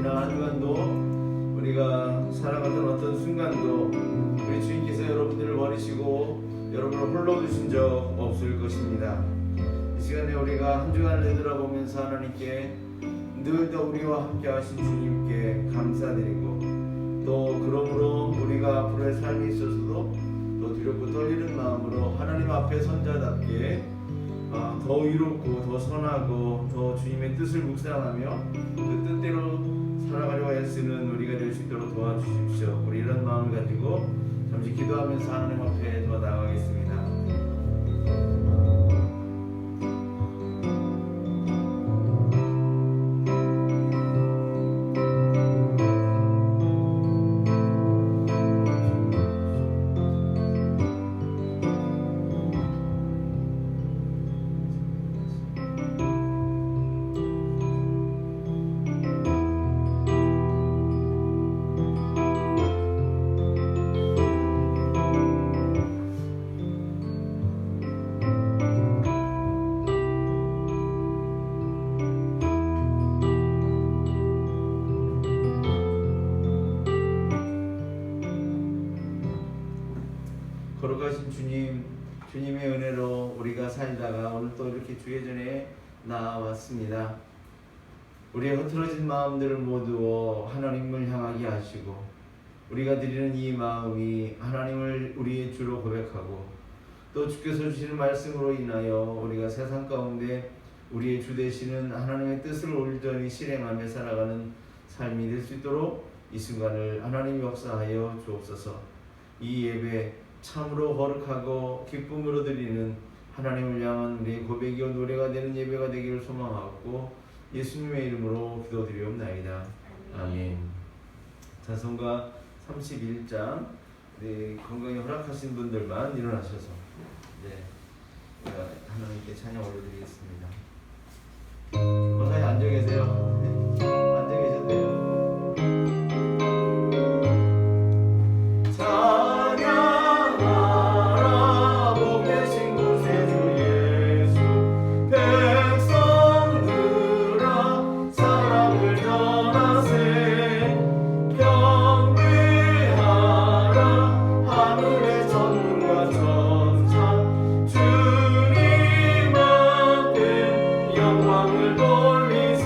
지난 한 주간도 우리가 살아가던 어떤 순간도 우리 주님께서 여러분들을 버리시고 여러분을 홀로 두신 적 없을 것입니다. 이 시간에 우리가 한 주간을 되돌아보면서 하나님께 늘 더 우리와 함께 하신 주님께 감사드리고, 또 그러므로 우리가 앞으로의 삶이 있어서도 또 두렵고 떨리는 마음으로 하나님 앞에 선자답게 더 이롭고 더 선하고 더 주님의 뜻을 묵상하며 그 뜻대로 살아가려고 애쓰는 우리가 될 수 있도록 도와주십시오. 우리 이런 마음을 가지고 잠시 기도하면서 하나님 앞에 더 나아가겠습니다. 거룩하신 주님, 주님의 은혜로 우리가 살다가 오늘 또 이렇게 주의 전에 나왔습니다. 우리의 흐트러진 마음들을 모두 하나님을 향하게 하시고, 우리가 드리는 이 마음이 하나님을 우리의 주로 고백하고, 또 주께서 주시는 말씀으로 인하여 우리가 세상 가운데 우리의 주 되시는 하나님의 뜻을 온전히 실행하며 살아가는 삶이 될 수 있도록 이 순간을 하나님 역사하여 주옵소서. 이 예배 참으로 거룩하고 기쁨으로 드리는 하나님을 향한 우리의 고백이요 노래가 되는 예배가 되기를 소망하고 예수님의 이름으로 기도드리옵나이다. 아멘. 찬송가 31장 건강이 허락하신 분들만 일어나셔서 하나님께 찬양 올려드리겠습니다. 건강히 앉아 계세요. 앉아 계셔도 돼요. 영광을 돌리세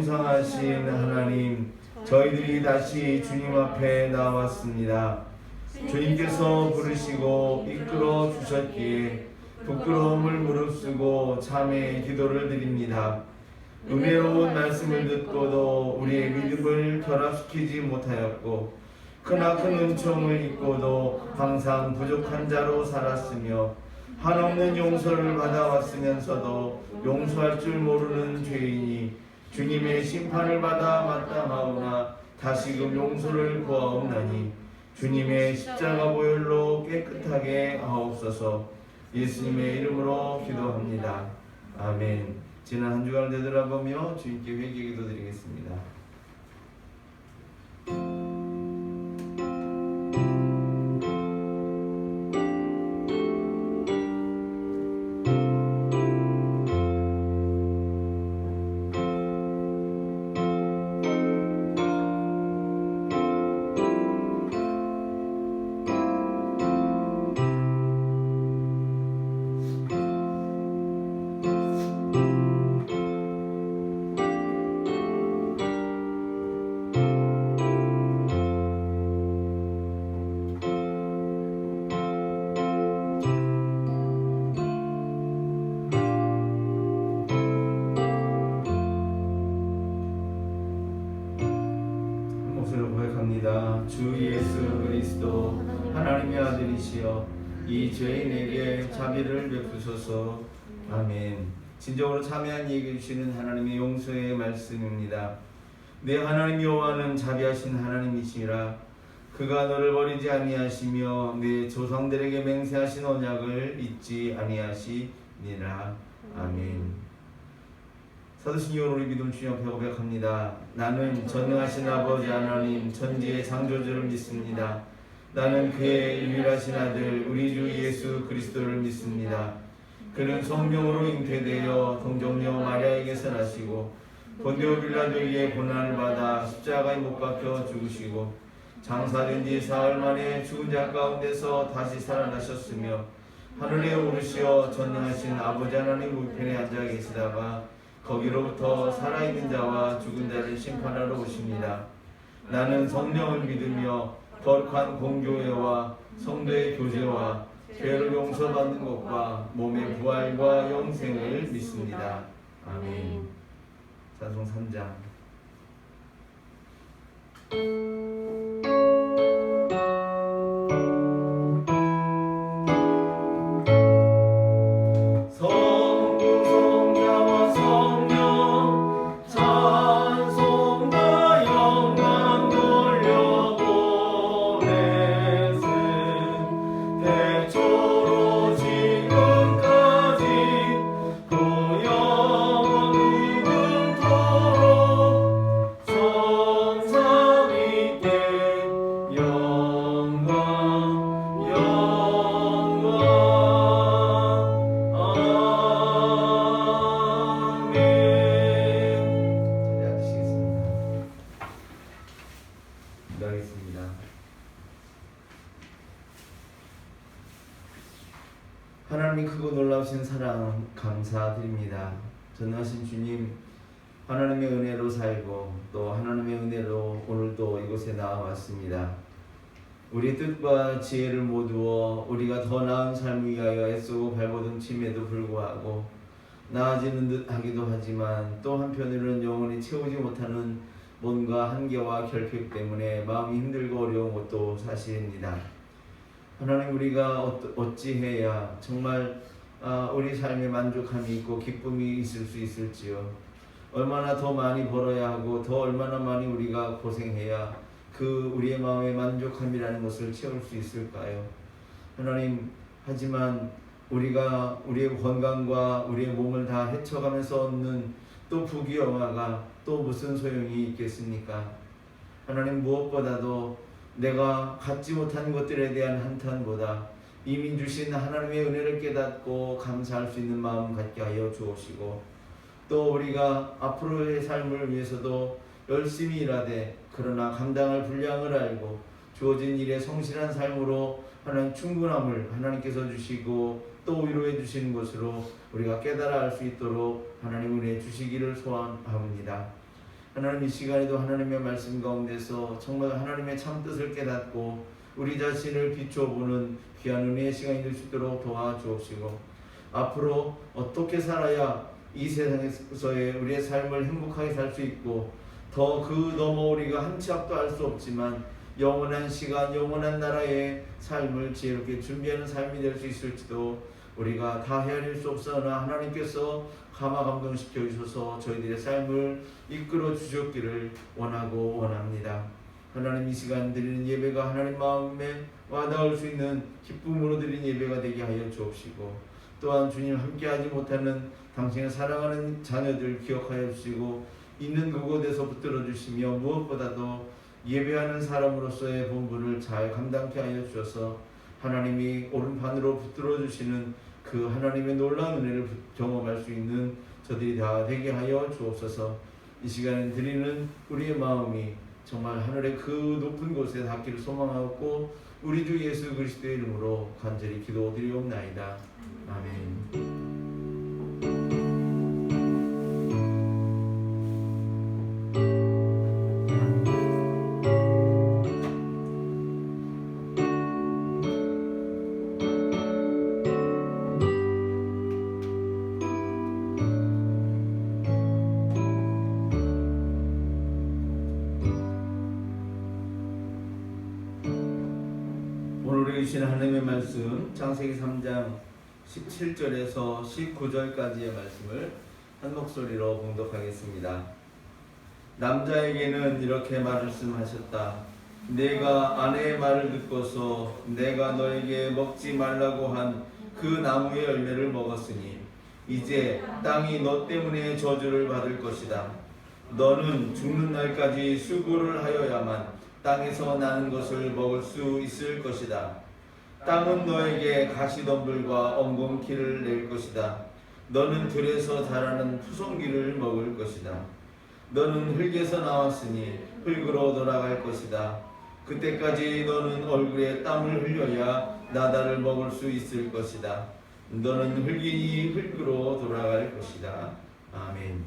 풍성하신 하나님, 저희들이 다시 주님 앞에 나왔습니다. 주님께서 부르시고 이끌어 주셨기에 부끄러움을 무릅쓰고 참회 기도를 드립니다. 은혜로운 말씀을 듣고도 우리의 믿음을 결합시키지 못하였고 크나큰 은총을 입고도 항상 부족한 자로 살았으며 한없는 용서를 받아왔으면서도 용서할 줄 모르는 죄인이 주님의 심판을 받아 마땅하오나 다시금 용서를 구하옵나니 주님의 십자가 보혈로 깨끗하게 하옵소서. 예수님의 이름으로 기도합니다. 아멘. 지난 한 주간을 되돌아보며 주님께 회개 기도 드리겠습니다. 주 예수 그리스도 하나님의 아들이시여 이 죄인에게 자비를 베푸소서. 아멘. 진정으로 참여한 얘기해 주시는 하나님의 용서의 말씀입니다. 내 하나님 여호와는 자비하신 하나님이시라. 그가 너를 버리지 아니하시며 내 조상들에게 맹세하신 언약을 잊지 아니하시니라. 아멘. 사도신경 우리 믿음 주님 앞에 고백합니다. 나는 전능하신 아버지 하나님 천지의 창조주를 믿습니다. 나는 그의 유일하신 아들 우리 주 예수 그리스도를 믿습니다. 그는 성령으로 잉태되어 동정녀 마리아에게서 나시고 본디오 빌라도에게 고난을 받아 십자가에 못 박혀 죽으시고 장사된 지 사흘 만에 죽은 자 가운데서 다시 살아나셨으며 하늘에 오르시어 전능하신 아버지 하나님 우편에 앉아 계시다가 거기로부터 살아있는 자와 죽은 자를 심판하러 오십니다. 나는 성령을 믿으며 거룩한 공교회와 성도의 교제와 죄를 용서받는 것과 몸의 부활과 영생을 믿습니다. 아멘. 찬송 3장. 하나님의 크고 놀라우신 사랑 감사드립니다. 전능하신 주님, 하나님의 은혜로 살고 또 하나님의 은혜로 오늘도 이곳에 나와왔습니다. 우리 뜻과 지혜를 모두어 우리가 더 나은 삶을 위하여 애쓰고 발버둥침에도 불구하고 나아지는 듯 하기도 하지만 또 한편으로는 영원히 채우지 못하는 뭔가 한계와 결핍 때문에 마음이 힘들고 어려운 것도 사실입니다. 하나님, 우리가 어찌해야 정말 우리 삶에 만족함이 있고 기쁨이 있을 수 있을지요. 얼마나 더 많이 벌어야 하고 더 얼마나 많이 우리가 고생해야 그 우리의 마음의 만족함이라는 것을 채울 수 있을까요? 하나님, 하지만 우리가 우리의 건강과 우리의 몸을 다 헤쳐가면서 얻는 또 부귀영화가 또 무슨 소용이 있겠습니까? 하나님, 무엇보다도 내가 갖지 못한 것들에 대한 한탄보다 이미 주신 하나님의 은혜를 깨닫고 감사할 수 있는 마음 갖게 하여 주옵시고, 또 우리가 앞으로의 삶을 위해서도 열심히 일하되 그러나 감당할 분량을 알고 주어진 일에 성실한 삶으로 하나님 충분함을 하나님께서 주시고 또 위로해 주시는 것으로 우리가 깨달아 알 수 있도록 하나님 은혜 주시기를 소원합니다. 하나님 이 시간에도 하나님의 말씀 가운데서 정말 하나님의 참 뜻을 깨닫고 우리 자신을 비춰보는 귀한 은혜의 시간이 될 수 있도록 도와주옵시고 앞으로 어떻게 살아야 이 세상에서의 우리의 삶을 행복하게 살 수 있고 더 그 너머 우리가 한 치 앞도 알 수 없지만 영원한 시간 영원한 나라의 삶을 지혜롭게 준비하는 삶이 될 수 있을지도 우리가 다 헤아릴 수 없으나 하나님께서 감화 감동시켜 주셔서 저희들의 삶을 이끌어 주셨기를 원하고 원합니다. 하나님 이 시간 드리는 예배가 하나님 마음에 와닿을 수 있는 기쁨으로 드리는 예배가 되게 하여 주옵시고 또한 주님 함께하지 못하는 당신의 사랑하는 자녀들 기억하여 주시고 있는 그곳에서 붙들어 주시며 무엇보다도 예배하는 사람으로서의 본분을 잘 감당케 하여 주셔서 하나님이 오른판으로 붙들어 주시는 그 하나님의 놀라운 은혜를 경험할 수 있는 저들이 다 되게 하여 주옵소서. 이 시간에 드리는 우리의 마음이 정말 하늘의 그 높은 곳에 닿기를 소망하고 우리 주 예수 그리스도의 이름으로 간절히 기도드리옵나이다. 아멘. 주신 하나님의 말씀 창세기 3장 17절에서 19절까지의 말씀을 한 목소리로 봉독하겠습니다. 남자에게는 이렇게 말씀하셨다. 내가 아내의 말을 듣고서 내가 너에게 먹지 말라고 한 그 나무의 열매를 먹었으니 이제 땅이 너 때문에 저주를 받을 것이다. 너는 죽는 날까지 수고를 하여야만 땅에서 나는 것을 먹을 수 있을 것이다. 땅은 너에게 가시덤불과 엉겅퀴를 낼 것이다. 너는 들에서 자라는 푸송귀를 먹을 것이다. 너는 흙에서 나왔으니 흙으로 돌아갈 것이다. 그때까지 너는 얼굴에 땀을 흘려야 나다를 먹을 수 있을 것이다. 너는 흙이니 흙으로 돌아갈 것이다. 아멘.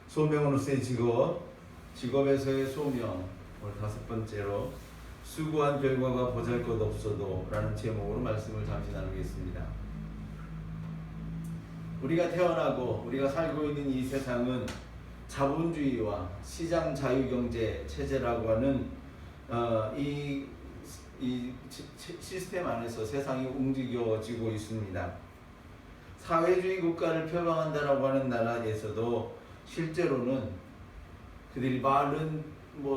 소명으로서의 직업에서의 소명, 오늘 5번째로 수고한 결과가 보잘것없어도 라는 제목으로 말씀을 잠시 나누겠습니다. 우리가 태어나고 우리가 살고 있는 이 세상은 자본주의와 시장 자유경제 체제라고 하는 이 시스템 안에서 세상이 움직여지고 있습니다. 사회주의 국가를 표방한다라고 하는 나라에서도 실제로는 그들이 말은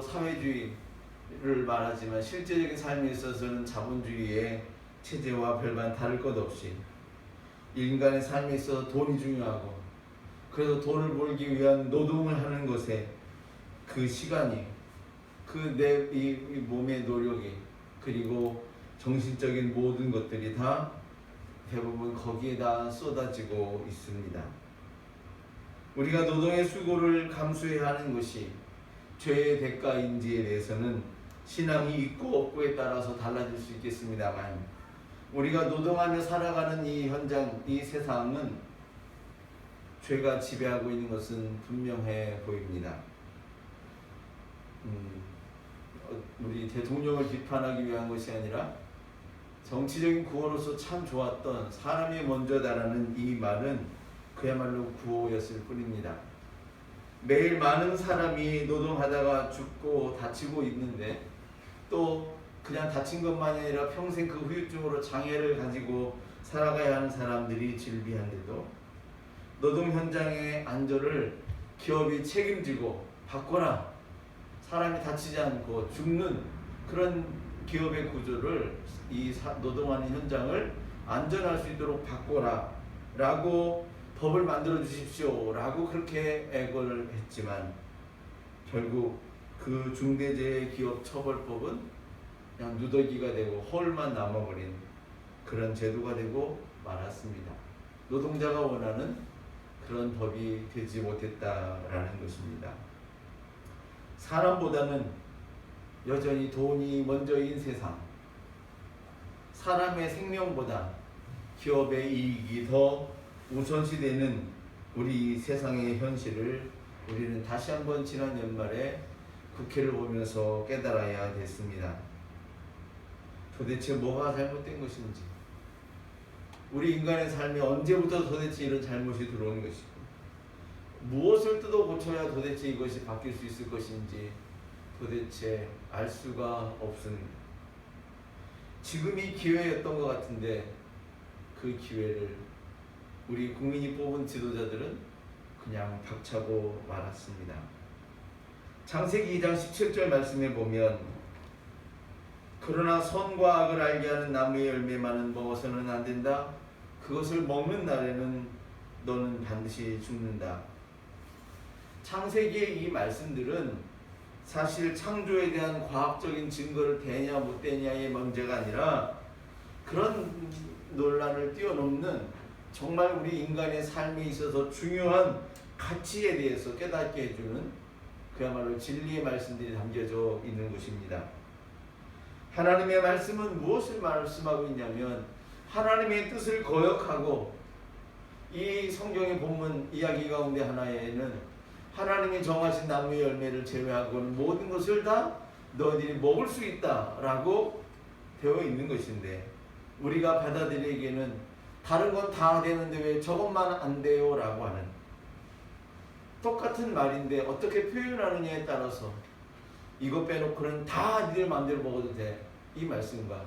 사회주의를 말하지만 실제적인 삶에 있어서는 자본주의의 체제와 별반 다를 것 없이 인간의 삶에 있어서 돈이 중요하고 그래서 돈을 벌기 위한 노동을 하는 것에 그 시간이 이 몸의 노력이 그리고 정신적인 모든 것들이 다 대부분 거기에 다 쏟아지고 있습니다. 우리가 노동의 수고를 감수해야 하는 것이 죄의 대가인지에 대해서는 신앙이 있고 없고에 따라서 달라질 수 있겠습니다만 우리가 노동하며 살아가는 이 현장, 이 세상은 죄가 지배하고 있는 것은 분명해 보입니다. 우리 대통령을 비판하기 위한 것이 아니라 정치적인 구호로서 참 좋았던 사람이 먼저다라는 이 말은 그야말로 구호였을 뿐입니다. 매일 많은 사람이 노동하다가 죽고 다치고 있는데 또 그냥 다친 것만이 아니라 평생 그 후유증으로 장애를 가지고 살아가야 하는 사람들이 질비한데도 노동 현장의 안전을 기업이 책임지고 바꿔라, 사람이 다치지 않고 죽는 그런 기업의 구조를 노동하는 현장을 안전할 수 있도록 바꿔라 라고 법을 만들어 주십시오 라고 그렇게 애걸을 했지만 결국 그 중대재해기업처벌법은 그냥 누더기가 되고 헐만 남아버린 그런 제도가 되고 말았습니다. 노동자가 원하는 그런 법이 되지 못했다라는 것입니다. 사람보다는 여전히 돈이 먼저인 세상, 사람의 생명보다 기업의 이익이 더 우선시되는 우리 세상의 현실을 우리는 다시 한번 지난 연말에 국회를 보면서 깨달아야 됐습니다. 도대체 뭐가 잘못된 것인지, 우리 인간의 삶에 언제부터 도대체 이런 잘못이 들어오는 것이고, 무엇을 뜯어 고쳐야 도대체 이것이 바뀔 수 있을 것인지 도대체 알 수가 없습니다. 지금이 기회였던 것 같은데 그 기회를 우리 국민이 뽑은 지도자들은 그냥 박차고 말았습니다. 창세기 2장 17절 말씀에 보면, 그러나 선과 악을 알게 하는 나무의 열매만은 먹어서는 안 된다. 그것을 먹는 날에는 너는 반드시 죽는다. 창세기의 이 말씀들은 사실 창조에 대한 과학적인 증거를 대냐 못 대냐의 문제가 아니라 그런 논란을 뛰어넘는 정말 우리 인간의 삶에 있어서 중요한 가치에 대해서 깨닫게 해주는 그야말로 진리의 말씀들이 담겨져 있는 것입니다. 하나님의 말씀은 무엇을 말씀하고 있냐면, 하나님의 뜻을 거역하고, 이 성경의 본문 이야기 가운데 하나에는 하나님이 정하신 나무의 열매를 제외하고는 모든 것을 다 너희들이 먹을 수 있다라고 되어 있는 것인데, 우리가 받아들이기에는 다른 건 다 되는데 왜 저것만 안 돼요? 라고 하는, 똑같은 말인데 어떻게 표현하느냐에 따라서 이거 빼놓고는 다 니들 마음대로 먹어도 돼, 이 말씀과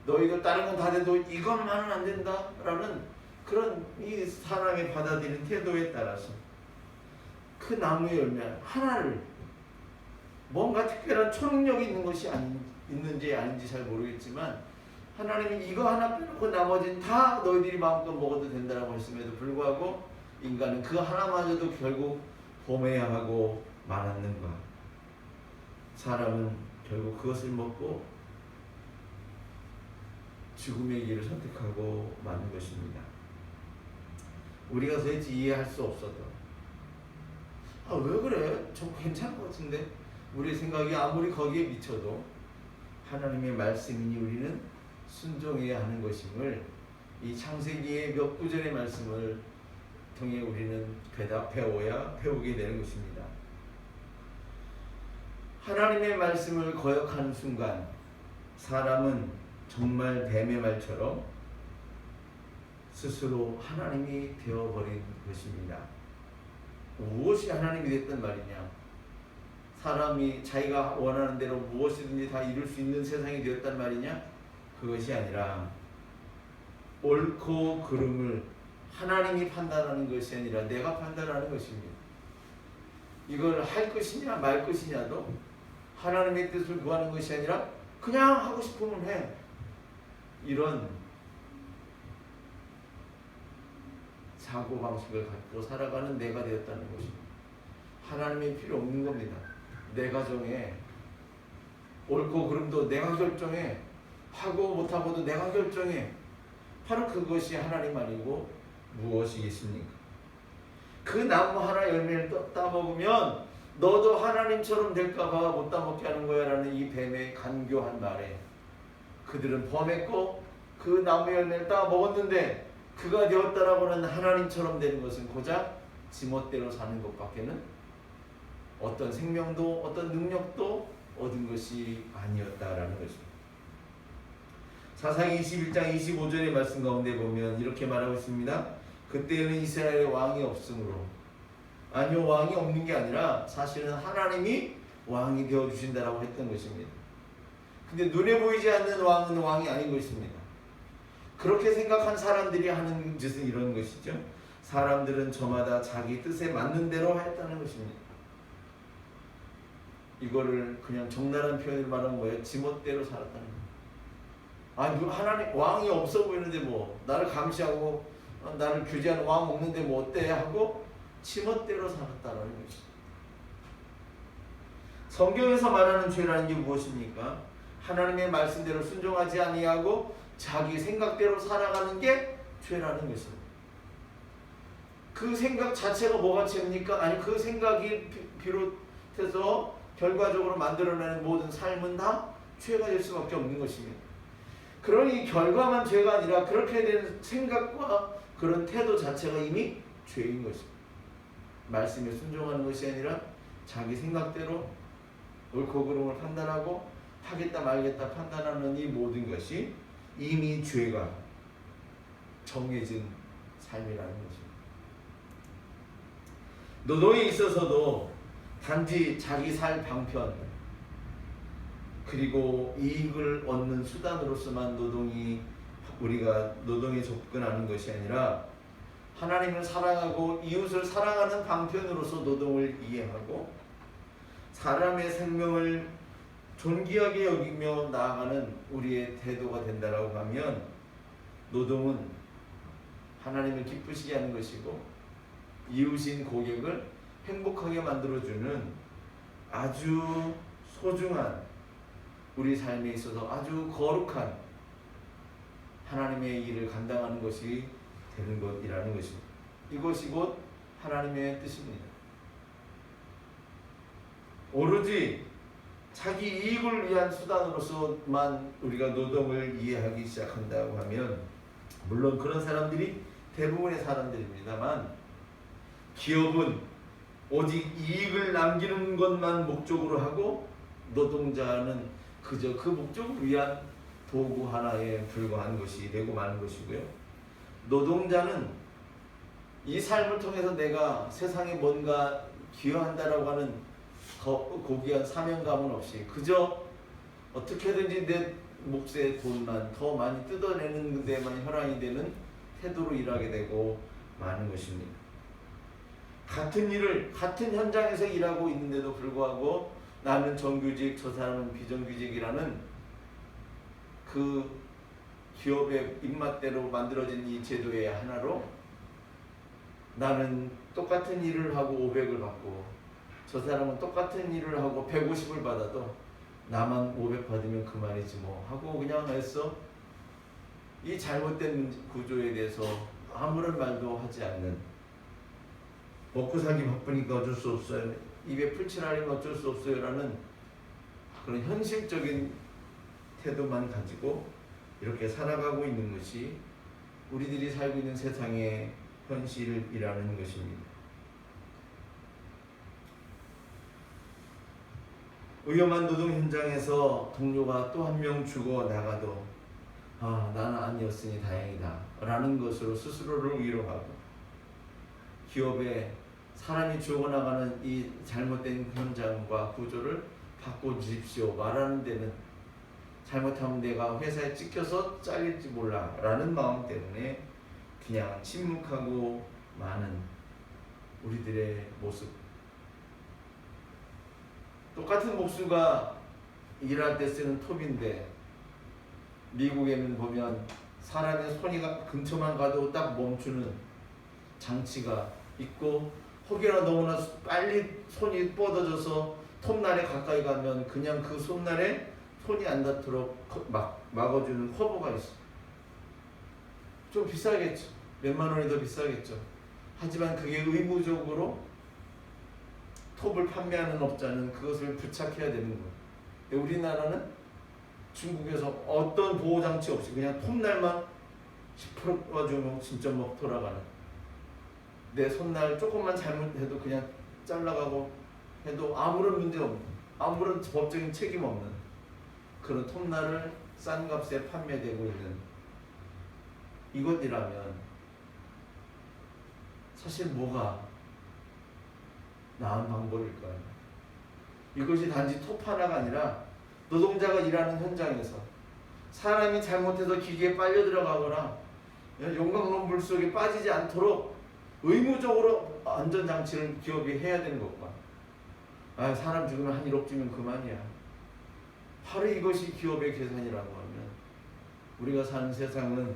너희들 다른 건 다 돼도 이것만은 안 된다 라는 그런 이 사람의 받아들이는 태도에 따라서 그 나무의 열매 하나를, 뭔가 특별한 초능력이 있는 것이 있는지 아닌지 잘 모르겠지만, 하나님이 이거 하나 빼놓고 나머지는 다 너희들이 마음껏 먹어도 된다라고 했음에도 불구하고 인간은 그 하나마저도 결국 범해야 하고 말았는가. 사람은 결국 그것을 먹고 죽음의 길을 선택하고 마는 것입니다. 우리가 도대체 이해할 수 없어도, 왜 그래? 좀 괜찮은 것 같은데? 우리 생각이 아무리 거기에 미쳐도 하나님의 말씀이니 우리는 순종해야 하는 것임을 이 창세기의 몇 구절의 말씀을 통해 우리는 배우게 되는 것입니다. 하나님의 말씀을 거역하는 순간 사람은 정말 뱀의 말처럼 스스로 하나님이 되어버린 것입니다. 무엇이 하나님이 됐단 말이냐? 사람이 자기가 원하는 대로 무엇이든지 다 이룰 수 있는 세상이 되었단 말이냐? 그것이 아니라 옳고 그름을 하나님이 판단하는 것이 아니라 내가 판단하는 것입니다. 이걸 할 것이냐 말 것이냐도 하나님의 뜻을 구하는 것이 아니라 그냥 하고 싶으면 해, 이런 사고방식을 갖고 살아가는 내가 되었다는 것입니다. 하나님이 필요 없는 겁니다. 내 가정에 옳고 그름도 내가 결정해, 하고 못하고도 내가 결정해. 바로 그것이 하나님 아니고 무엇이겠습니까? 그 나무 하나 열매를 따먹으면 너도 하나님처럼 될까봐 못 따먹게 하는 거야 라는 이 뱀의 간교한 말에 그들은 범했고, 그 나무 열매를 따먹었는데 그가 되었다라고는 하나님처럼 되는 것은 고작 지멋대로 사는 것밖에는 어떤 생명도 어떤 능력도 얻은 것이 아니었다라는 것입니다. 사사기 21장 25절의 말씀 가운데 보면 이렇게 말하고 있습니다. 그때에는 이스라엘에 왕이 없으므로, 아니요, 왕이 없는 게 아니라 사실은 하나님이 왕이 되어주신다라고 했던 것입니다. 근데 눈에 보이지 않는 왕은 왕이 아닌 것입니다. 그렇게 생각한 사람들이 하는 짓은 이런 것이죠. 사람들은 저마다 자기 뜻에 맞는 대로 했다는 것입니다. 이거를 그냥 적나라한 표현을 말하면 뭐예요? 지멋대로 살았다는 거예요. 하나님 왕이 없어 보이는데 뭐 나를 감시하고 나를 규제하는 왕 없는데 뭐 어때 하고 지멋대로 살았다는 것이죠. 성경에서 말하는 죄라는 게 무엇입니까? 하나님의 말씀대로 순종하지 아니하고 자기 생각대로 살아가는 게 죄라는 것입니다. 그 생각 자체가 뭐가 죄입니까? 아니, 그 생각이 비롯해서 결과적으로 만들어내는 모든 삶은 다 죄가 될 수밖에 없는 것입니다. 그러니 결과만 죄가 아니라 그렇게 된 생각과 그런 태도 자체가 이미 죄인 것입니다. 말씀에 순종하는 것이 아니라 자기 생각대로 옳고 그름을 판단하고 하겠다 말겠다 판단하는 이 모든 것이 이미 죄가 정해진 삶이라는 것입니다. 노동에 있어서도 단지 자기 살 방편 그리고 이익을 얻는 수단으로서만 우리가 노동에 접근하는 것이 아니라 하나님을 사랑하고 이웃을 사랑하는 방편으로서 노동을 이해하고 사람의 생명을 존귀하게 여기며 나아가는 우리의 태도가 된다라고 하면 노동은 하나님을 기쁘시게 하는 것이고 이웃인 고객을 행복하게 만들어주는 아주 소중한 우리 삶에 있어서 아주 거룩한 하나님의 일을 감당하는 것이 되는 것이라는 것입니다. 이것이 곧 하나님의 뜻입니다. 오로지 자기 이익을 위한 수단으로서만 우리가 노동을 이해하기 시작한다고 하면 물론 그런 사람들이 대부분의 사람들입니다만 기업은 오직 이익을 남기는 것만 목적으로 하고 노동자는 그저 그 목적을 위한 도구 하나에 불과한 것이 되고 마는 것이고요. 노동자는 이 삶을 통해서 내가 세상에 뭔가 기여한다라고 하는 고귀한 사명감은 없이 그저 어떻게든지 내 몫의 돈만 더 많이 뜯어내는 데만 혈안이 되는 태도로 일하게 되고 마는 것입니다. 같은 일을 같은 현장에서 일하고 있는데도 불구하고 나는 정규직, 저 사람은 비정규직이라는 그 기업의 입맛대로 만들어진 이 제도의 하나로 나는 똑같은 일을 하고 500을 받고 저 사람은 똑같은 일을 하고 150을 받아도 나만 500 받으면 그만이지 뭐 하고 그냥 해서 이 잘못된 구조에 대해서 아무런 말도 하지 않는 먹고 살기 바쁘니까 어쩔 수 없어요. 입에 풀칠하려면 어쩔 수 없어요 라는 그런 현실적인 태도만 가지고 이렇게 살아가고 있는 것이 우리들이 살고 있는 세상의 현실이라는 것입니다. 위험한 노동 현장에서 동료가 또 한 명 죽어 나가도 나는 아니었으니 다행이다 라는 것으로 스스로를 위로하고 기업에 사람이 죽어나가는 이 잘못된 현장과 구조를 바꿔주십시오 말하는 데는 잘못하면 내가 회사에 찍혀서 잘릴지 몰라 라는 마음 때문에 그냥 침묵하고 마는 우리들의 모습. 똑같은 목수가 일할 때 쓰는 톱인데 미국에는 보면 사람의 손이 근처만 가도 딱 멈추는 장치가 있고 혹여나 너무나 빨리 손이 뻗어져서 톱날에 가까이 가면 그냥 그 손날에 손이 안 닿도록 막아주는 커버가 있어. 좀 비싸겠죠. 몇만 원이 더 비싸겠죠. 하지만 그게 의무적으로 톱을 판매하는 업자는 그것을 부착해야 되는 거예요. 우리나라는 중국에서 어떤 보호장치 없이 그냥 톱날만 10% 와주면 진짜 막 돌아가는 내 손날 조금만 잘못해도 그냥 잘라가고 해도 아무런 문제 없는 아무런 법적인 책임 없는 그런 톱날을 싼 값에 판매되고 있는 이것이라면 사실 뭐가 나은 방법일까요? 이것이 단지 톱 하나가 아니라 노동자가 일하는 현장에서 사람이 잘못해서 기계에 빨려 들어가거나 용광로 물속에 빠지지 않도록 의무적으로 안전장치를 기업이 해야 되는 것과 사람 죽으면 한 1억 주면 그만이야. 바로 이것이 기업의 계산이라고 하면 우리가 사는 세상은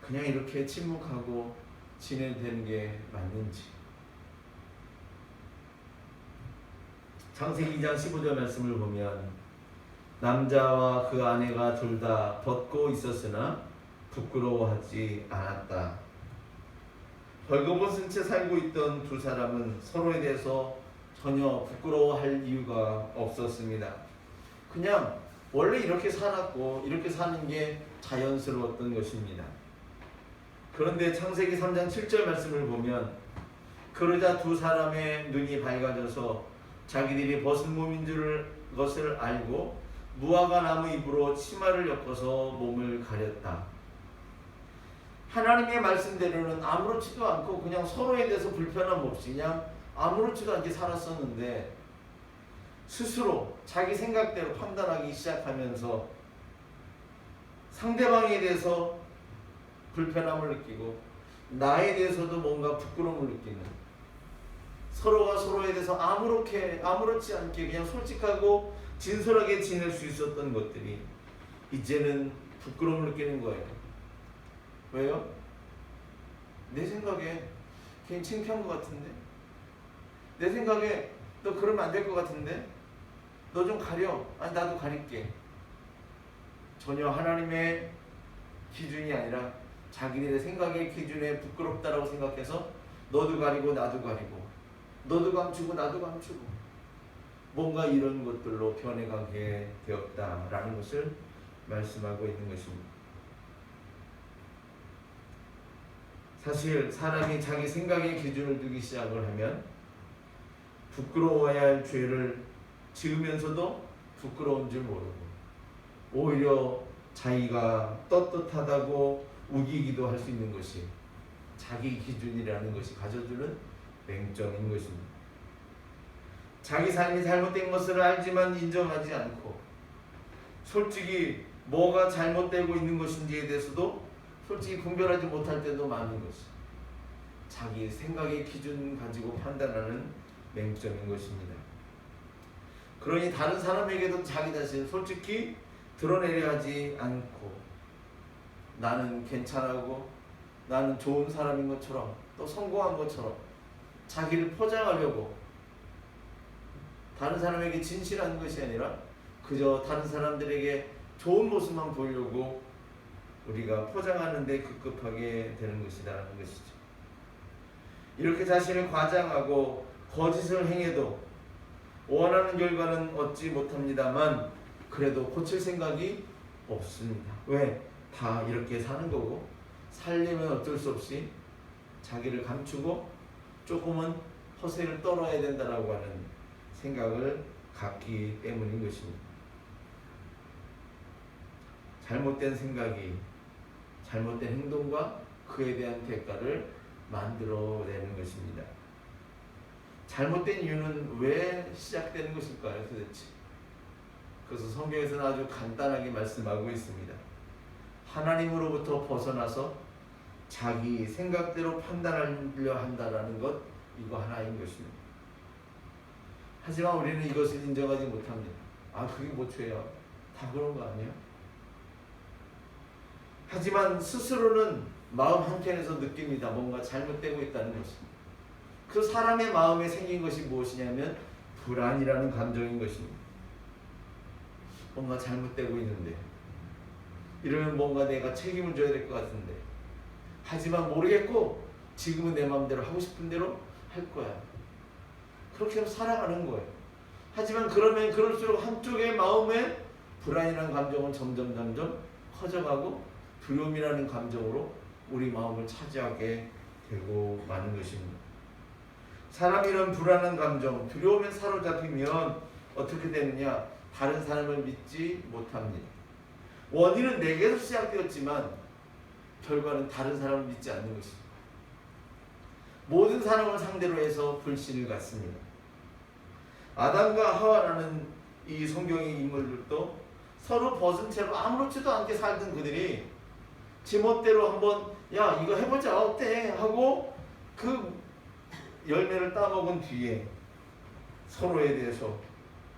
그냥 이렇게 침묵하고 지내되는 게 맞는지. 창세기 2장 15절 말씀을 보면 남자와 그 아내가 둘 다 벗고 있었으나 부끄러워하지 않았다. 벌거벗은 채 살고 있던 두 사람은 서로에 대해서 전혀 부끄러워할 이유가 없었습니다. 그냥 원래 이렇게 살았고 이렇게 사는 게 자연스러웠던 것입니다. 그런데 창세기 3장 7절 말씀을 보면 그러자 두 사람의 눈이 밝아져서 자기들이 벗은 몸인 것을 알고 무화과 나무 잎으로 치마를 엮어서 몸을 가렸다. 하나님의 말씀대로는 아무렇지도 않고 그냥 서로에 대해서 불편함 없이 그냥 아무렇지도 않게 살았었는데 스스로 자기 생각대로 판단하기 시작하면서 상대방에 대해서 불편함을 느끼고 나에 대해서도 뭔가 부끄러움을 느끼는, 서로가 서로에 대해서 아무렇지 않게 그냥 솔직하고 진솔하게 지낼 수 있었던 것들이 이제는 부끄러움을 느끼는 거예요. 왜요? 내 생각에 괜히 창피한 것 같은데, 내 생각에 너 그러면 안 될 것 같은데, 너 좀 가려. 아니 나도 가릴게. 전혀 하나님의 기준이 아니라 자기들의 생각의 기준에 부끄럽다라고 생각해서 너도 가리고 나도 가리고, 너도 감추고 나도 감추고, 뭔가 이런 것들로 변해가게 되었다라는 것을 말씀하고 있는 것입니다. 사실 사람이 자기 생각의 기준을 두기 시작을 하면 부끄러워야 할 죄를 지으면서도 부끄러운 줄 모르고 오히려 자기가 떳떳하다고 우기기도 할 수 있는 것이 자기 기준이라는 것이 가져주는 맹점인 것입니다. 자기 삶이 잘못된 것을 알지만 인정하지 않고 솔직히 뭐가 잘못되고 있는 것인지에 대해서도 솔직히 분별하지 못할 때도 많은 것이 자기 생각의 기준 가지고 판단하는 맹점인 것입니다. 그러니 다른 사람에게도 자기 자신을 솔직히 드러내려 하지 않고 나는 괜찮고 나는 좋은 사람인 것처럼 또 성공한 것처럼 자기를 포장하려고 다른 사람에게 진실한 것이 아니라 그저 다른 사람들에게 좋은 모습만 보이려고 우리가 포장하는 데 급급하게 되는 것이라는 것이죠. 이렇게 자신을 과장하고 거짓을 행해도 원하는 결과는 얻지 못합니다만 그래도 고칠 생각이 없습니다. 왜? 다 이렇게 사는 거고 살려면 어쩔 수 없이 자기를 감추고 조금은 허세를 떨어야 된다라고 하는 생각을 갖기 때문인 것입니다. 잘못된 생각이 잘못된 행동과 그에 대한 대가를 만들어내는 것입니다. 잘못된 이유는 왜 시작되는 것일까요, 도대체? 그래서 성경에서는 아주 간단하게 말씀하고 있습니다. 하나님으로부터 벗어나서 자기 생각대로 판단하려 한다라는 것, 이거 하나인 것입니다. 하지만 우리는 이것을 인정하지 못합니다. 아, 그게 뭐 죄야? 다 그런 거 아니야? 하지만 스스로는 마음 한켠에서 느낍니다. 뭔가 잘못되고 있다는 것입니다. 그 사람의 마음에 생긴 것이 무엇이냐면 불안이라는 감정인 것입니다. 뭔가 잘못되고 있는데 이러면 뭔가 내가 책임을 져야 될 것 같은데 하지만 모르겠고 지금은 내 마음대로 하고 싶은 대로 할 거야. 그렇게 살아가는 거예요. 하지만 그러면 그럴수록 한쪽의 마음에 불안이라는 감정은 점점 커져가고 두려움이라는 감정으로 우리 마음을 차지하게 되고 마는 것입니다. 사람이 이런 불안한 감정, 두려움에 사로잡히면 어떻게 되느냐? 다른 사람을 믿지 못합니다. 원인은 내게서 시작되었지만 결과는 다른 사람을 믿지 않는 것입니다. 모든 사람을 상대로 해서 불신을 갖습니다. 아담과 하와라는 이 성경의 인물들도 서로 벗은 채로 아무렇지도 않게 살던 그들이 제멋대로 한번 야 이거 해보자 어때? 하고 그 열매를 따먹은 뒤에 서로에 대해서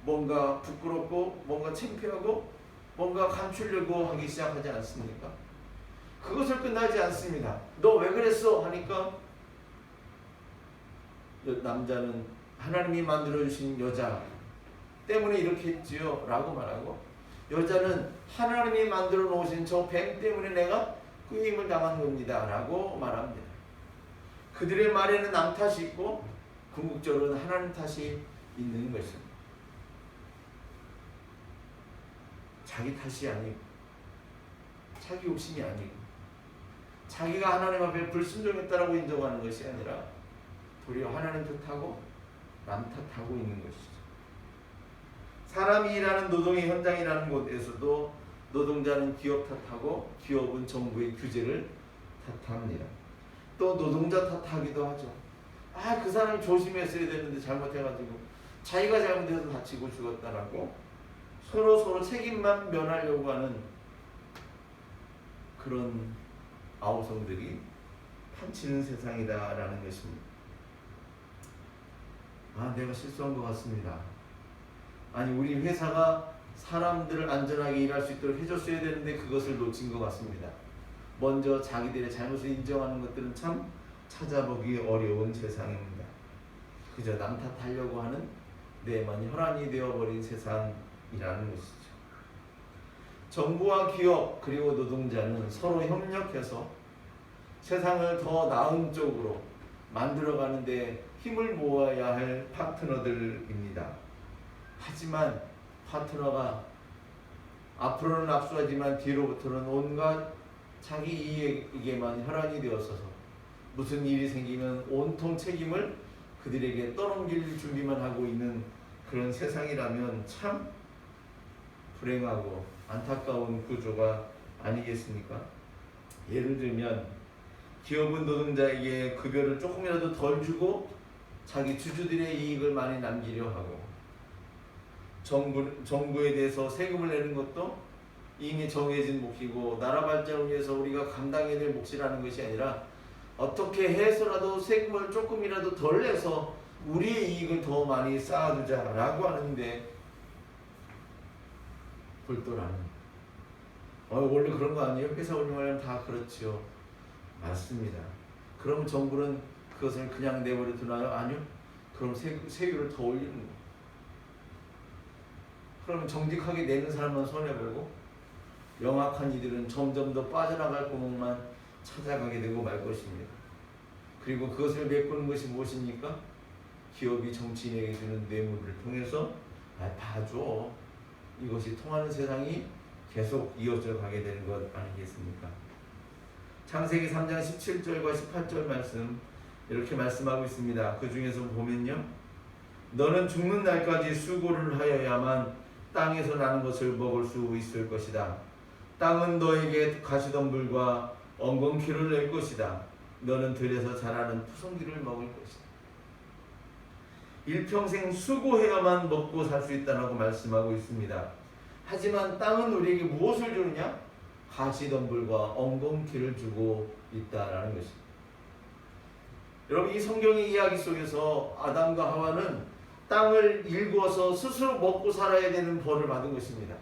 뭔가 부끄럽고 뭔가 창피하고 뭔가 감추려고 하기 시작하지 않습니까? 그것을 끝나지 않습니다. 너 왜 그랬어? 하니까 남자는 하나님이 만들어주신 여자 때문에 이렇게 했지요 라고 말하고 여자는 하나님이 만들어 놓으신 저 뱀 때문에 내가 끄임을 당한 겁니다 라고 말합니다. 그들의 말에는 남 탓이 있고 궁극적으로는 하나님 탓이 있는 것입니다. 자기 탓이 아니고 자기 욕심이 아니고 자기가 하나님 앞에 불순종했다라고 인정하는 것이 아니라 도리어 하나님 탓하고 남 탓하고 있는 것이죠. 사람이 일하는 노동의 현장이라는 곳에서도 노동자는 기업 탓하고 기업은 정부의 규제를 탓합니다. 또 노동자 탓하기도 하죠. 그 사람이 조심했어야 되는데 잘못해가지고 자기가 잘못해서 다치고 죽었다라고 서로 책임만 면하려고 하는 그런 아우성들이 판치는 세상이다라는 것입니다. 내가 실수한 것 같습니다. 아니, 우리 회사가 사람들을 안전하게 일할 수 있도록 해줬어야 되는데 그것을 놓친 것 같습니다. 먼저 자기들의 잘못을 인정하는 것들은 참 찾아보기 어려운 세상입니다. 그저 남 탓하려고 하는 내만 혈안이 되어버린 세상이라는 것이죠. 정부와 기업 그리고 노동자는 서로 협력해서 세상을 더 나은 쪽으로 만들어가는데 힘을 모아야 할 파트너들입니다. 하지만 파트너가 앞으로는 압수하지만 뒤로부터는 온갖 자기 이익에만 혈안이 되었어서 무슨 일이 생기면 온통 책임을 그들에게 떠넘길 준비만 하고 있는 그런 세상이라면 참 불행하고 안타까운 구조가 아니겠습니까? 예를 들면 기업은 노동자에게 급여를 조금이라도 덜 주고 자기 주주들의 이익을 많이 남기려 하고, 정부에 대해서 세금을 내는 것도 이미 정해진 몫이고 나라 발전을 위해서 우리가 감당해야 될 몫이라는 것이 아니라 어떻게 해서라도 세금을 조금이라도 덜 내서 우리의 이익을 더 많이 쌓아두자라고 하는데 불도라는 원래 그런 거 아니에요? 회사 운영하려면 다 그렇죠. 맞습니다. 그럼 정부는 그것을 그냥 내버려 두나요? 아니요. 그럼 세율을 더 올리는 거예요. 그러면 정직하게 내는 사람만 손해보고 영악한 이들은 점점 더 빠져나갈 구멍만 찾아가게 되고 말 것입니다. 그리고 그것을 메꾸는 것이 무엇입니까? 기업이 정치인에게 주는 뇌물을 통해서 봐줘. 이것이 통하는 세상이 계속 이어져 가게 되는 것 아니겠습니까? 창세기 3장 17절과 18절 말씀 이렇게 말씀하고 있습니다. 그 중에서 보면요, 너는 죽는 날까지 수고를 하여야만 땅에서 나는 것을 먹을 수 있을 것이다. 땅은 너에게 가시덤불과 엉겅퀴를 낼 것이다. 너는 들에서 자라는 푸성귀를 먹을 것이다. 일평생 수고해야만 먹고 살 수 있다고 말씀하고 있습니다. 하지만 땅은 우리에게 무엇을 주느냐? 가시덤불과 엉겅퀴를 주고 있다라는 것입니다. 여러분, 이 성경의 이야기 속에서 아담과 하와는 땅을 일궈서 스스로 먹고 살아야 되는 벌을 받은 것입니다.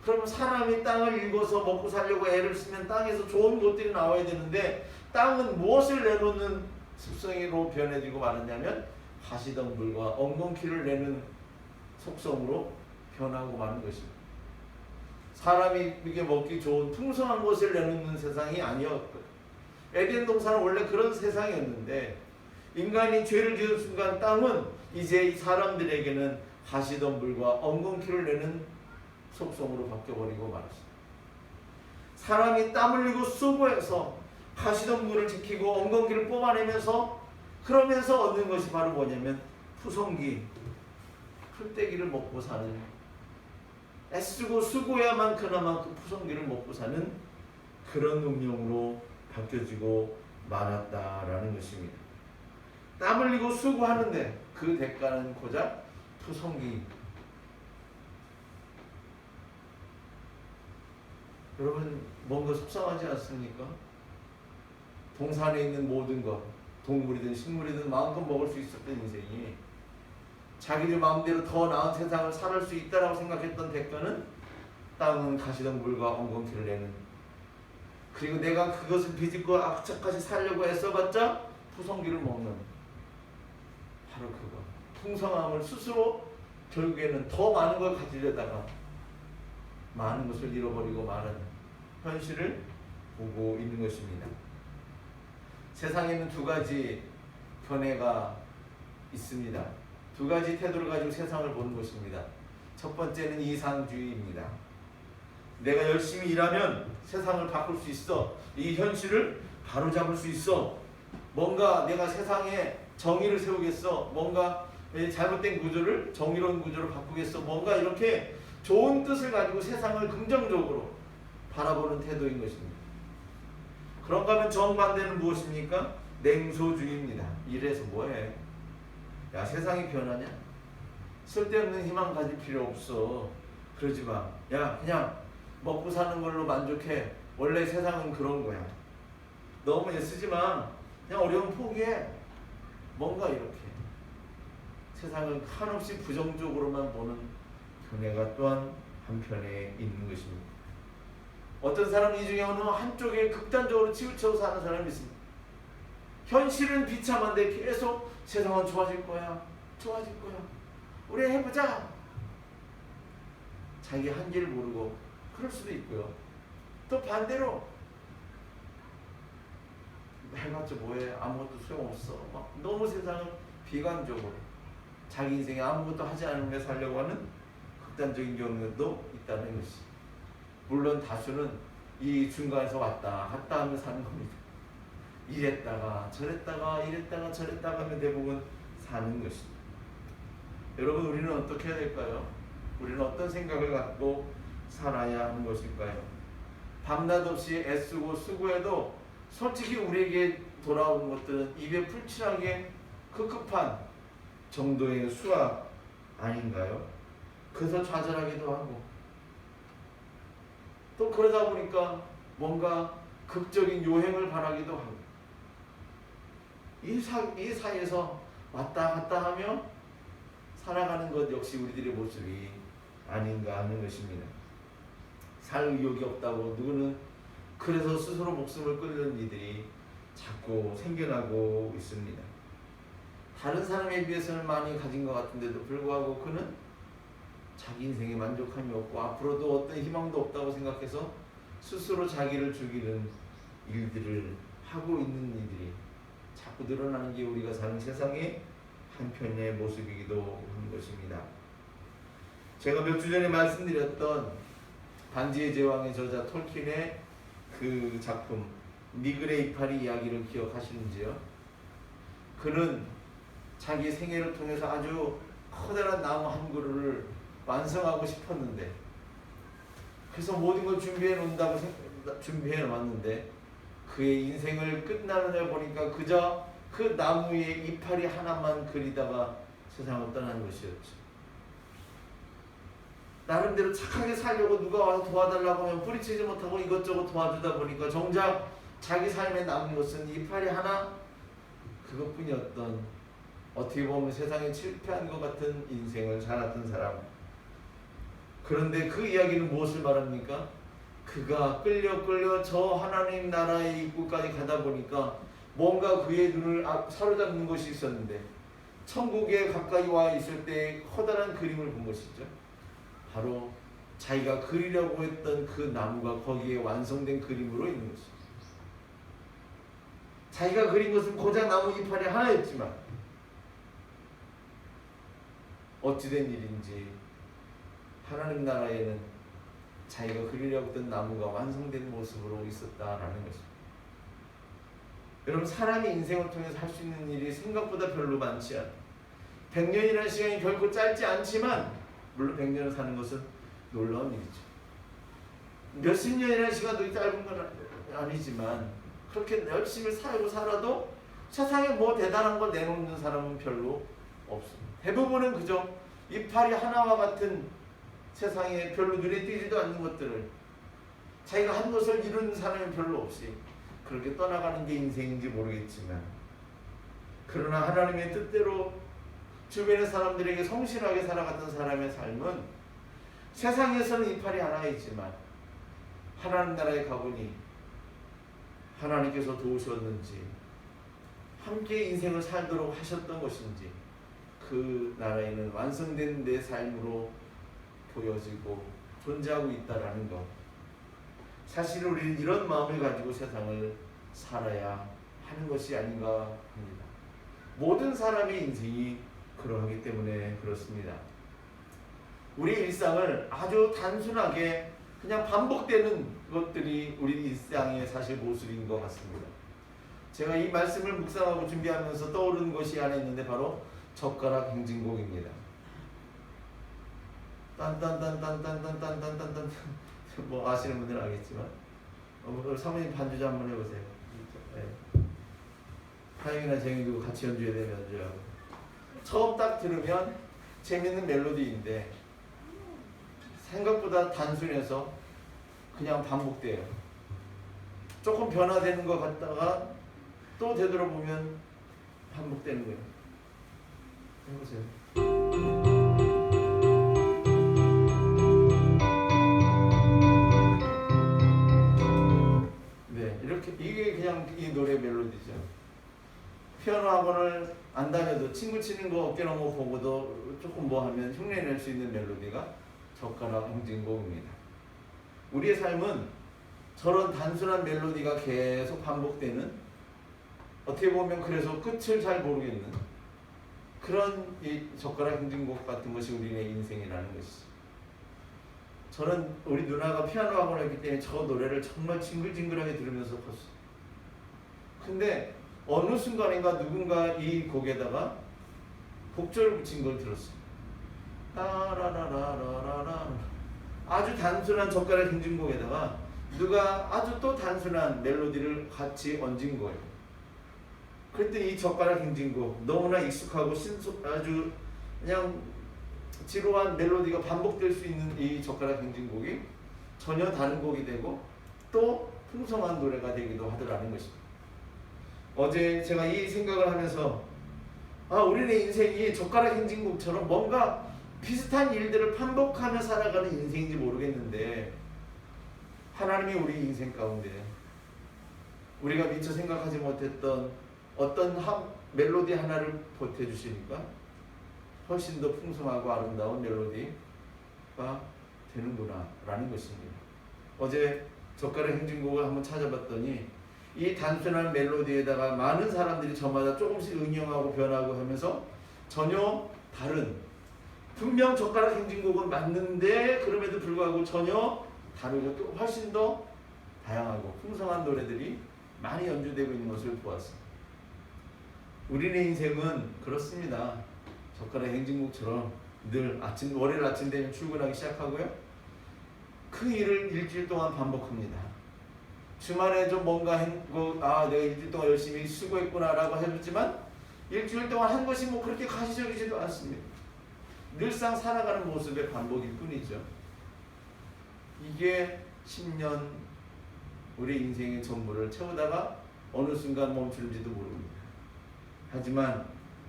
그럼 사람이 땅을 일궈서 먹고 살려고 애를 쓰면 땅에서 좋은 것들이 나와야 되는데 땅은 무엇을 내놓는 습성으로 변해지고 말았냐면 가시덤불과 엉겅퀴를 내는 속성으로 변하고 마는 것입니다. 사람이 이게 먹기 좋은 풍성한 것을 내놓는 세상이 아니었거든요. 에덴 동산은 원래 그런 세상이었는데 인간이 죄를 지은 순간 땅은 이제 사람들에게는 가시덤불과 엉겅퀴를 내는 속성으로 바뀌어버리고 말았습니다. 사람이 땀 흘리고 수고해서 가시덤불을 지키고 엉겅퀴를 뽑아내면서 그러면서 얻는 것이 바로 뭐냐면 푸성귀, 풀떼기를 먹고 사는, 애쓰고 수고해야만 그나마 그 푸성귀를 먹고 사는 그런 운명으로 바뀌어지고 말았다라는 것입니다. 땀 흘리고 수고하는데 그 대가는 고작 푸성귀. 여러분, 뭔가 속상하지 않습니까? 동산에 있는 모든 것, 동물이든 식물이든 마음껏 먹을 수 있었던 인생이 자기들 마음대로 더 나은 세상을 살을 수 있다라고 생각했던 대가는 땅은 가시덤불과 엉겅퀴를 내는, 그리고 내가 그것을 비집고 악착같이 살려고 애써봤자 푸성귀를 먹는, 바로 그거. 풍성함을 스스로 결국에는 더 많은 걸 가지려다가 많은 것을 잃어버리고 마는 현실을 보고 있는 것입니다. 세상에는 두 가지 견해가 있습니다. 두 가지 태도를 가지고 세상을 보는 것입니다. 첫 번째는 이상주의입니다. 내가 열심히 일하면 세상을 바꿀 수 있어. 이 현실을 바로잡을 수 있어. 뭔가 내가 세상에 정의를 세우겠어. 뭔가 잘못된 구조를 정의로운 구조로 바꾸겠어. 뭔가 이렇게 좋은 뜻을 가지고 세상을 긍정적으로 바라보는 태도인 것입니다. 그런가 하면 정반대는 무엇입니까? 냉소주의입니다. 이래서 뭐해? 야, 세상이 변하냐? 쓸데없는 희망 가질 필요 없어. 그러지 마. 야, 그냥 먹고 사는 걸로 만족해. 원래 세상은 그런 거야. 너무 애쓰지 마. 그냥 어려운 포기해. 뭔가 이렇게 세상을 한없이 부정적으로만 보는 견해가 또한 한편에 있는 것입니다. 어떤 사람은 이 중에 어느 한쪽에 극단적으로 치우쳐 사는 사람이 있습니다. 현실은 비참한데 계속 세상은 좋아질 거야. 좋아질 거야. 우리 해보자. 자기 한계를 모르고 그럴 수도 있고요. 또 반대로 해봤자 뭐해. 아무것도 소용없어. 막 너무 세상을 비관적으로 자기 인생에 아무것도 하지 않으며 살려고 하는 극단적인 경우도 있다는 것이. 물론 다수는 이 중간에서 왔다 갔다 하며 사는 겁니다. 이랬다가 저랬다가 이랬다가 저랬다가 하면 대부분 사는 것입니다. 여러분, 우리는 어떻게 해야 될까요? 우리는 어떤 생각을 갖고 살아야 하는 것일까요? 밤낮 없이 애쓰고 수고해도 솔직히 우리에게 돌아오는 것들은 입에 풀칠하게 급급한 정도의 수학 아닌가요? 그래서 좌절하기도 하고 또 그러다 보니까 뭔가 극적인 요행을 바라기도 하고 이 사이에서 왔다 갔다 하며 살아가는 것 역시 우리들의 모습이 아닌가 하는 것입니다. 살 의욕이 없다고 누구는 그래서 스스로 목숨을 끊는 이들이 자꾸 생겨나고 있습니다. 다른 사람에 비해서는 많이 가진 것 같은데도 불구하고 그는 자기 인생에 만족함이 없고 앞으로도 어떤 희망도 없다고 생각해서 스스로 자기를 죽이는 일들을 하고 있는 이들이 자꾸 늘어나는 게 우리가 사는 세상의 한편의 모습이기도 한 것입니다. 제가 몇 주 전에 말씀드렸던 반지의 제왕의 저자 톨킨의 그 작품 미글의 이파리 이야기를 기억하시는지요? 그는 자기 생애를 통해서 아주 커다란 나무 한 그루를 완성하고 싶었는데 그래서 모든 걸 준비해 놓았는데 그의 인생을 끝나는 날 보니까 그저 그 나무의 이파리 하나만 그리다가 세상을 떠난 것이었죠. 나름대로 착하게 살려고 누가 와서 도와달라고 하면 뿌리치지 못하고 이것저것 도와주다 보니까 정작 자기 삶에 남은 것은 이파리 하나 그것뿐이었던, 어떻게 보면 세상에 실패한 것 같은 인생을 살았던 사람. 그런데 그 이야기는 무엇을 말합니까? 그가 끌려 저 하나님 나라의 입구까지 가다 보니까 뭔가 그의 눈을 사로잡는 것이 있었는데 천국에 가까이 와 있을 때 커다란 그림을 본 것이죠. 바로 자기가 그리려고 했던 그 나무가 거기에 완성된 그림으로 있는 것이죠. 자기가 그린 것은 고작 나무 이파리 하나였지만 어찌된 일인지 하나님 나라에는 자기가 그리려고 했던 나무가 완성된 모습으로 있었다라는 것입니다. 여러분, 사람이 인생을 통해서 할 수 있는 일이 생각보다 별로 많지 않아요. 100년이라는 시간이 결코 짧지 않지만 물론 100년을 사는 것은 놀라운 일이죠. 몇십 년이라는 시간도 짧은 건 아니지만 그렇게 열심히 살아도 세상에 뭐 대단한 걸 내놓는 사람은 별로 없습니다. 대부분은 그저 이파리 하나와 같은 세상에 별로 눈에 띄지도 않는 것들을 자기가 한 것을 이루는 사람이 별로 없이 그렇게 떠나가는 게 인생인지 모르겠지만, 그러나 하나님의 뜻대로 주변의 사람들에게 성실하게 살아갔던 사람의 삶은 세상에서는 이파리 하나이지만 하나님 나라에 가보니 하나님께서 도우셨는지 함께 인생을 살도록 하셨던 것인지 그 나라에는 완성된 내 삶으로 보여지고 존재하고 있다라는 것. 사실 우리는 이런 마음을 가지고 세상을 살아야 하는 것이 아닌가 합니다. 모든 사람의 인생이 그러하기 때문에 그렇습니다. 우리 일상을 아주 단순하게 그냥 반복되는 것들이 우리 일상의 사실 모습인 것 같습니다. 제가 이 말씀을 묵상하고 준비하면서 떠오르는 것이 안에 있는데 바로 젓가락 행진곡입니다. 딴딴딴딴딴딴딴딴딴 뭐 아시는 분들은 알겠지만 사모님 반주 좀 한번 해보세요. 네. 하영이나 재영이도 같이 연주해야 되면 연주하고 처음 딱 들으면 재밌는 멜로디인데 생각보다 단순해서 그냥 반복돼요. 조금 변화되는 것 같다가 또 되돌아보면 반복되는 거예요. 해보세요. 네, 이렇게 이게 그냥 이 노래 멜로디죠. 피아노 학원을 안 다녀도 친구 치는 거 어깨 넘어 보고도 조금 뭐 하면 흉내낼 수 있는 멜로디가 젓가락 행진곡입니다. 우리의 삶은 저런 단순한 멜로디가 계속 반복되는, 어떻게 보면 그래서 끝을 잘 모르겠는 그런 이 젓가락 행진곡 같은 것이 우리의 인생이라는 것이죠. 저는 우리 누나가 피아노 학원을 했기 때문에 저 노래를 정말 징글징글하게 들으면서 컸어요. 근데 어느 순간인가 누군가 이 곡에다가 곡절을 붙인 걸 들었어요. 따라라라라라라. 아주 단순한 젓가락 행진곡에다가 누가 아주 또 단순한 멜로디를 같이 얹은 거예요. 그랬더니 이 젓가락 행진곡 너무나 익숙하고 아주 그냥 지루한 멜로디가 반복될 수 있는 이 젓가락 행진곡이 전혀 다른 곡이 되고 또 풍성한 노래가 되기도 하더라는 것입니다. 어제 제가 이 생각을 하면서 우리네 인생이 젓가락 행진곡처럼 뭔가 비슷한 일들을 반복하며 살아가는 인생인지 모르겠는데 하나님이 우리 인생 가운데 우리가 미처 생각하지 못했던 어떤 멜로디 하나를 보태주시니까 훨씬 더 풍성하고 아름다운 멜로디가 되는구나 라는 것입니다. 어제 젓가락 행진곡을 한번 찾아봤더니 이 단순한 멜로디에다가 많은 사람들이 저마다 조금씩 응용하고 변하고 하면서 전혀 다른, 분명 젓가락 행진곡은 맞는데 그럼에도 불구하고 전혀 다르고 또 훨씬 더 다양하고 풍성한 노래들이 많이 연주되고 있는 것을 보았습니다. 우리의 인생은 그렇습니다. 젓가락 행진곡처럼 늘 월요일 아침 되면 출근하기 시작하고요. 그 일을 일주일 동안 반복합니다. 주말에 좀 뭔가 내가 일주일 동안 열심히 수고했구나 라고 해줬지만 일주일 동안 한 것이 뭐 그렇게 가시적이지도 않습니다. 늘상 살아가는 모습의 반복일 뿐이죠. 이게 10년 우리 인생의 전부를 채우다가 어느 순간 멈추는지도 모릅니다. 하지만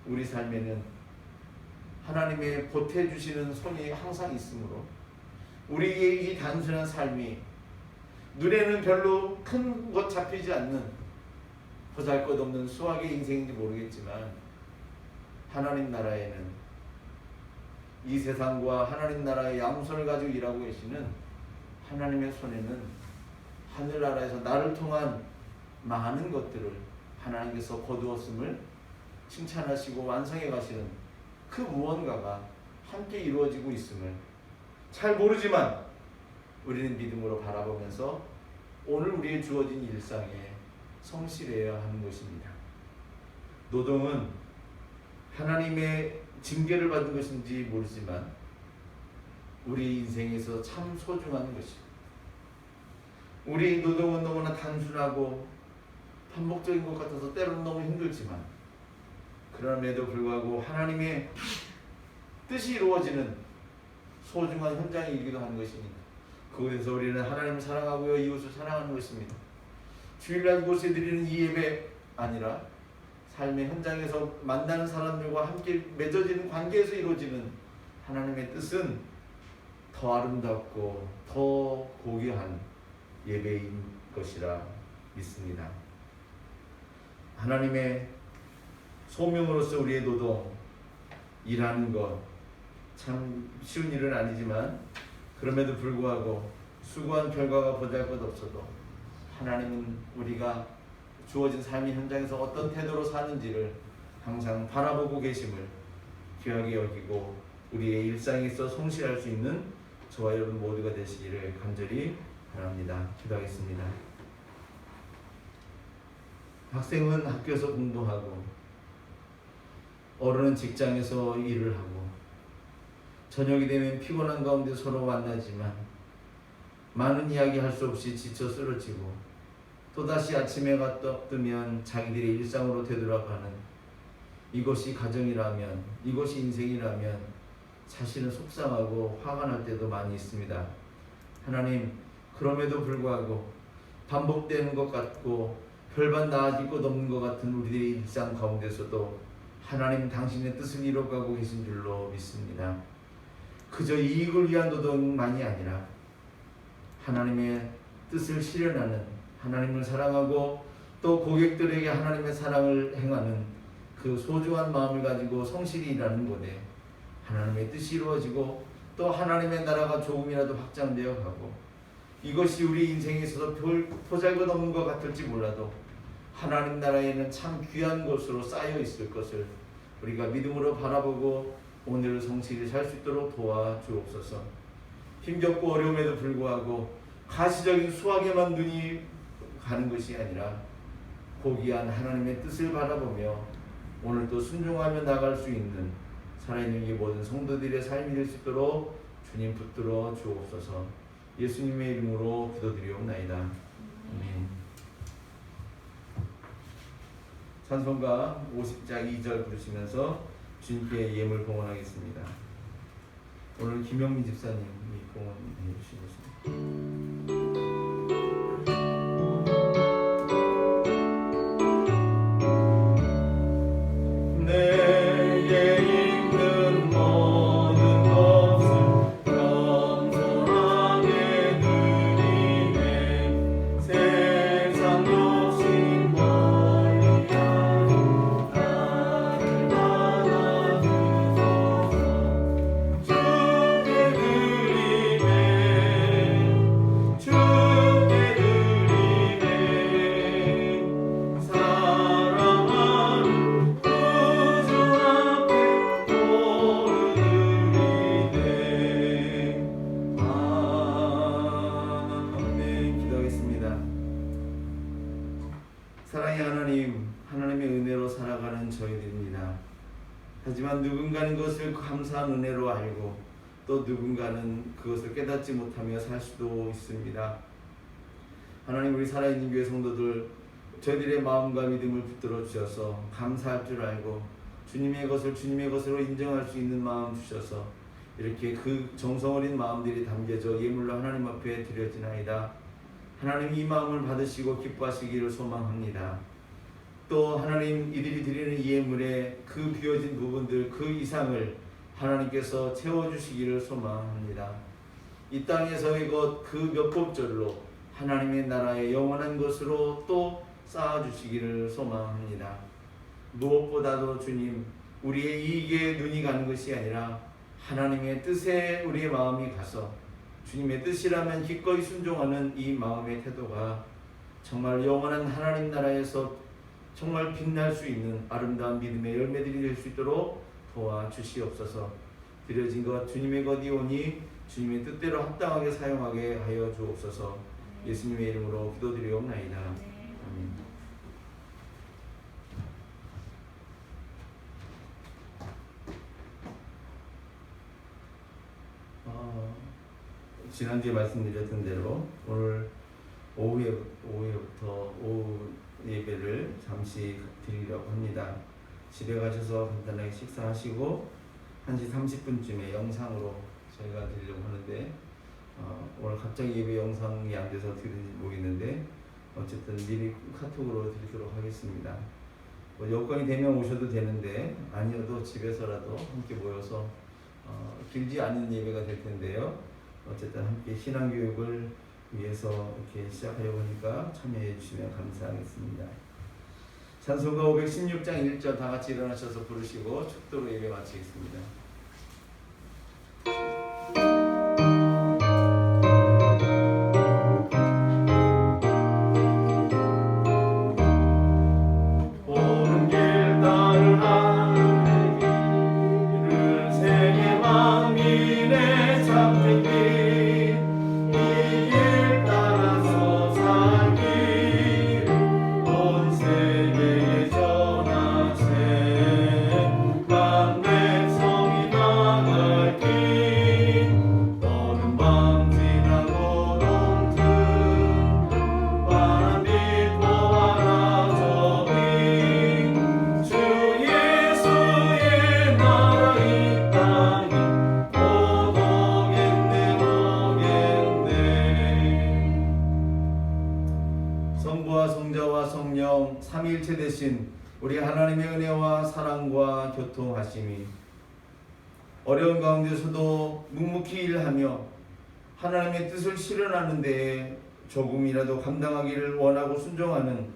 우리 삶에는 하나님의 보태주시는 손이 항상 있으므로 우리의 이 단순한 삶이 눈에는 별로 큰 것 잡히지 않는 보잘것없는 수학의 인생인지 모르겠지만 하나님 나라에는 이 세상과 하나님 나라의 양손을 가지고 일하고 계시는 하나님의 손에는 하늘나라에서 나를 통한 많은 것들을 하나님께서 거두었음을 칭찬하시고 완성해 가시는 그 무언가가 함께 이루어지고 있음을 잘 모르지만 우리는 믿음으로 바라보면서 오늘 우리의 주어진 일상에 성실해야 하는 것입니다. 노동은 하나님의 징계를 받은 것인지 모르지만 우리 인생에서 참 소중한 것입니다. 우리 노동은 너무나 단순하고 반복적인 것 같아서 때로는 너무 힘들지만 그럼에도 불구하고 하나님의 뜻이 이루어지는 소중한 현장이기도 하는 것이니까 그곳에서 우리는 하나님을 사랑하고요 이웃을 사랑하는 것입니다. 주일날 이곳에 드리는 이 예배 아니라 삶의 현장에서 만나는 사람들과 함께 맺어지는 관계에서 이루어지는 하나님의 뜻은 더 아름답고 더 고귀한 예배인 것이라 믿습니다. 하나님의 소명으로서 우리의 노동, 일하는 것 참 쉬운 일은 아니지만 그럼에도 불구하고 수고한 결과가 보잘것없어도 하나님은 우리가 주어진 삶의 현장에서 어떤 태도로 사는지를 항상 바라보고 계심을 귀하게 여기고 우리의 일상에 있어 성실할 수 있는 저와 여러분 모두가 되시기를 간절히 바랍니다. 기도하겠습니다. 학생은 학교에서 공부하고 어른은 직장에서 일을 하고 저녁이 되면 피곤한 가운데 서로 만나지만 많은 이야기 할 수 없이 지쳐 쓰러지고 또다시 아침에가 뜨면 자기들의 일상으로 되돌아가는 이것이 가정이라면, 이것이 인생이라면 사실은 속상하고 화가 날 때도 많이 있습니다. 하나님, 그럼에도 불구하고 반복되는 것 같고 별반 나아질 것 없는 것 같은 우리들의 일상 가운데서도 하나님 당신의 뜻을 이뤄가고 계신 줄로 믿습니다. 그저 이익을 위한 노동만이 아니라 하나님의 뜻을 실현하는, 하나님을 사랑하고 또 고객들에게 하나님의 사랑을 행하는 그 소중한 마음을 가지고 성실히 일하는 곳에 하나님의 뜻이 이루어지고 또 하나님의 나라가 조금이라도 확장되어 가고 이것이 우리 인생에 있어서 보잘것없는 것 같을지 몰라도 하나님 나라에는 참 귀한 것으로 쌓여 있을 것을 우리가 믿음으로 바라보고 오늘 성실히 살 수 있도록 도와주옵소서. 힘겹고 어려움에도 불구하고 가시적인 수확에만 눈이 가는 것이 아니라 고귀한 하나님의 뜻을 바라보며 오늘도 순종하며 나갈 수 있는 살아있는 이 모든 성도들의 삶이 될 수 있도록 주님 붙들어 주옵소서. 예수님의 이름으로 기도드리옵나이다. 아멘. 찬송가 50장 2절 부르시면서 주님께 예물 봉헌하겠습니다. 오늘 김영민 집사님이 봉헌해 주시겠습니다. 사랑의 하나님, 하나님의 은혜로 살아가는 저희들입니다. 하지만 누군가는 그것을 감사한 은혜로 알고 또 누군가는 그것을 깨닫지 못하며 살 수도 있습니다. 하나님, 우리 살아있는 교회 성도들 저희들의 마음과 믿음을 붙들어 주셔서 감사할 줄 알고 주님의 것을 주님의 것으로 인정할 수 있는 마음 주셔서 이렇게 그 정성 어린 마음들이 담겨져 예물로 하나님 앞에 드려지나이다. 하나님, 이 마음을 받으시고 기뻐하시기를 소망합니다. 또 하나님, 이들이 드리는 이 예물의 그 비워진 부분들, 그 이상을 하나님께서 채워주시기를 소망합니다. 이 땅에서의 것 그 몇 법절로 하나님의 나라의 영원한 것으로 또 쌓아주시기를 소망합니다. 무엇보다도 주님, 우리의 이익에 눈이 가는 것이 아니라 하나님의 뜻에 우리의 마음이 가서 주님의 뜻이라면 기꺼이 순종하는 이 마음의 태도가 정말 영원한 하나님 나라에서 정말 빛날 수 있는 아름다운 믿음의 열매들이 될 수 있도록 도와주시옵소서. 드려진 것 주님의 것이오니 주님의 뜻대로 합당하게 사용하게 하여 주옵소서. 예수님의 이름으로 기도드리옵나이다. 아멘. 지난주에 말씀드렸던 대로 오늘 오후부터 오후 예배를 잠시 드리려고 합니다. 집에 가셔서 간단하게 식사하시고 1시 30분쯤에 영상으로 저희가 드리려고 하는데 오늘 갑자기 예배 영상이 안 돼서 드리는지 모르겠는데 어쨌든 미리 카톡으로 드리도록 하겠습니다. 여건이 되면 오셔도 되는데 아니어도 집에서라도 함께 모여서 길지 않은 예배가 될 텐데요. 어쨌든 함께 신앙교육을 위해서 이렇게 시작하려고 하니까 참여해 주시면 감사하겠습니다. 찬송가 516장 1절 다 같이 일어나셔서 부르시고 축도로 예배 마치겠습니다. 세계 만민의 참된 길 하나님의 은혜와 사랑과 교통하심이 어려운 가운데서도 묵묵히 일하며 하나님의 뜻을 실현하는 데에 조금이라도 감당하기를 원하고 순종하는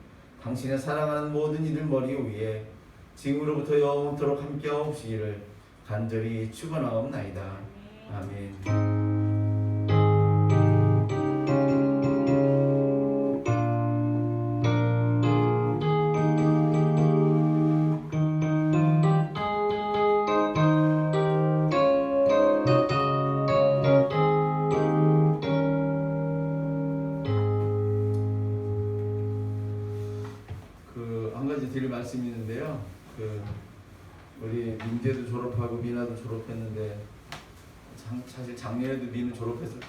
당신의 사랑하는 모든 이들 머리 위에 지금으로부터 영원토록 함께하옵시기를 간절히 축원하옵나이다. 아멘. 한 가지 드릴 말씀이 있는데요. 우리 민재도 졸업하고 미나도 졸업했는데 사실 작년에도 미는 졸업했을